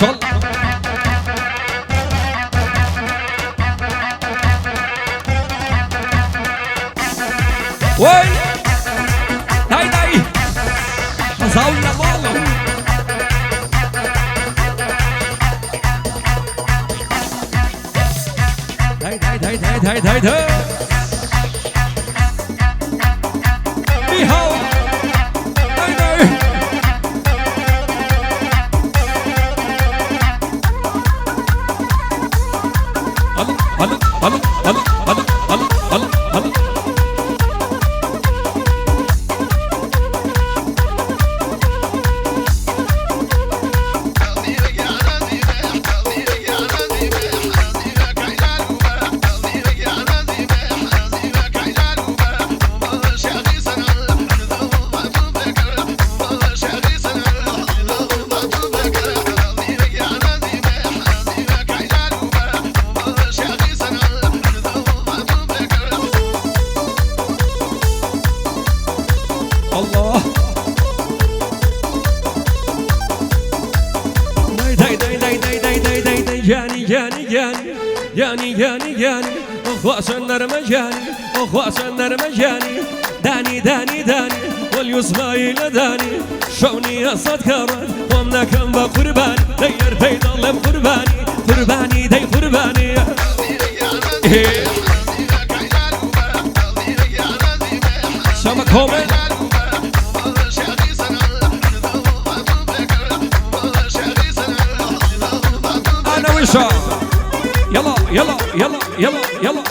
شاء الله. وين داي داي زاوية والله. داي داي داي داي داي داي داي بيهاو داي داي. هلا هلا هلا هلا هلا هلا هلا. الله داي داي داي داي داي داي داي داي جاني جاني جاني جاني جاني جاني اخو سندر مجاني اخو سندر مجاني داني داني داني واليسمايل داني شوني يا صدكرت ومنا كان بقرباني دير بيد الله بقرباني قرباني داي قرباني. سمك هومن انا وشا يلا يلا يلا يلا يلا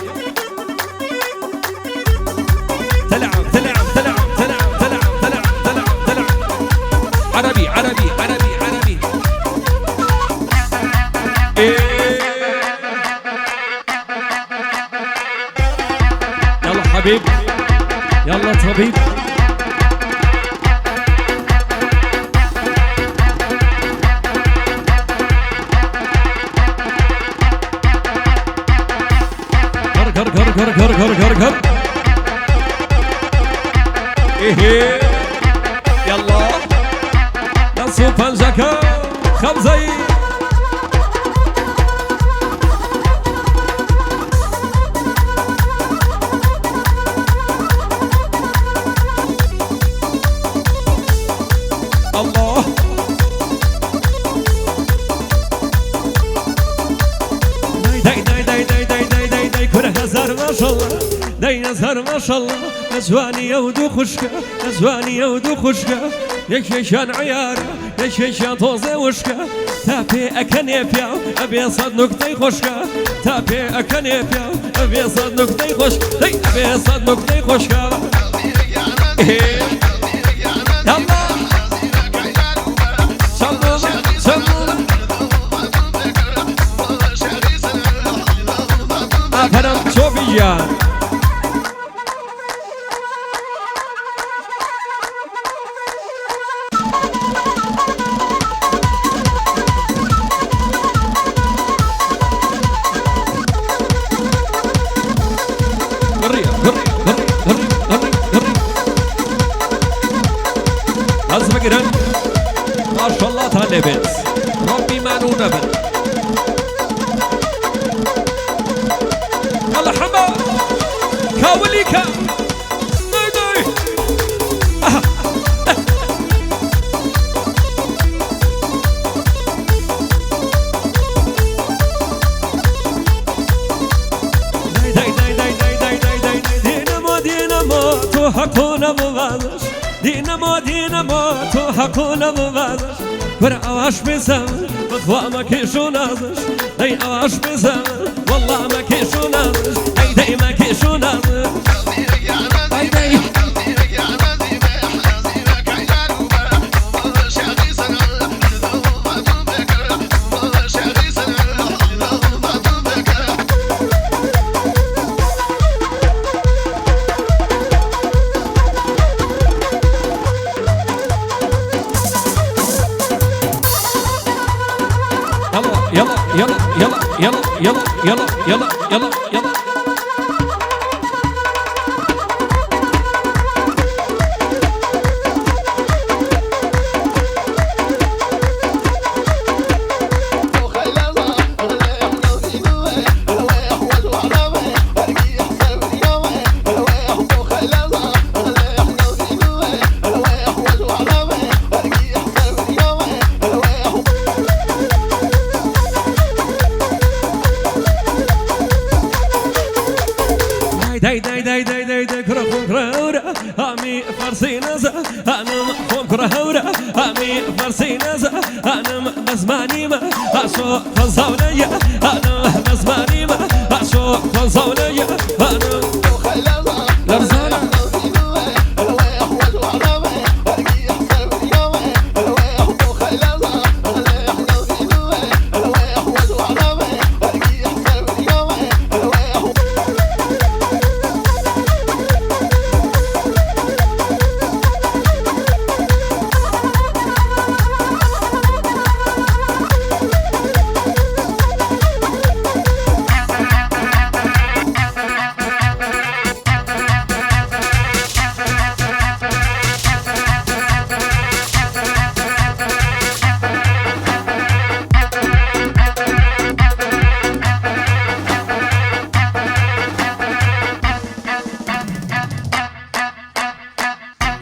تلعب تلعب تلعب تلعب تلعب تلعب تلعب تلعب عربي عربي عربي عربي. يلا حبيب يلا طبيب. غر غر غر غر غر غر غر. ايه يلا نصو بنجاكا خبزي. الله داي داي داي داي داي داي داي داي كره هزار ما شاء الله داي نزار ما شاء الله. نزواني يودو خشكة نزواني يودو خشكة يشيشان عيارة يشيشان طوزة وشكة تابي أكني بياو أبي صد نقطي خشكة تابي أكني بياو أبي صد نقطي خشكة أبي صد نقطي خشكة. يلا أكرم شوفيان هري هري هري هري هري هري. لازم أقرن ما شاء الله تهنبت ربي ما نونبت. يلا حما كاوليكا داي داي. داي داي داي داي داي داي داي داي. دينامو دينامو تو حقونا مبادش دينامو دينامو تو حقونا مبادش. ور اواش بزن بخوا ما كيشو نازش داي اواش بزن والله ما كيشو نازش داي داي ما كيشو نازش داي داي. يلا يلا يلا يلا يلا يلا يلا يلا يلا. داي داي داي كرة كرة أمي فرسي نزا أنا كرة أمي فرسي نزا أنا بزماني ما أشوف فزولية أنا بزماني ما أشوف فزولية أنا لرزانة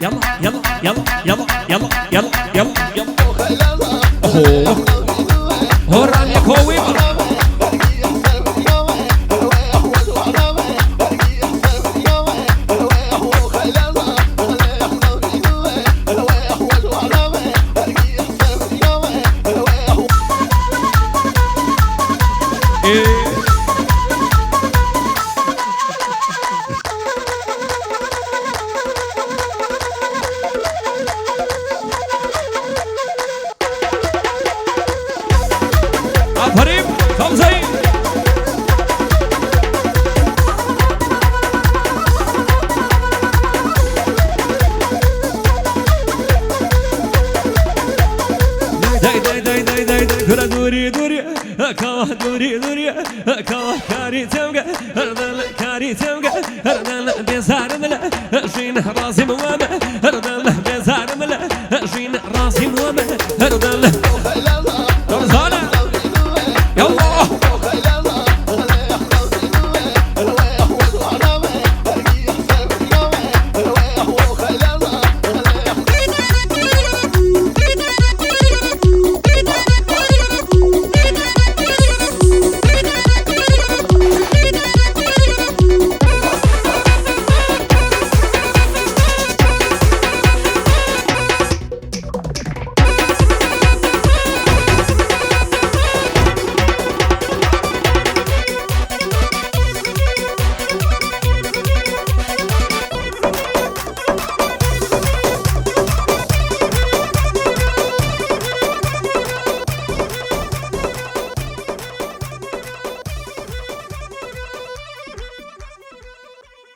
يلا يلا يلا يلا يلا يلا يلا يلا هوراني كويبا فريم فوزي داي داي داي داي داي داي دوري دوري كوا دوري دوري كوا كاري تمقى هردل كاري تمقى هردل بيزار ملا شين راسي موامع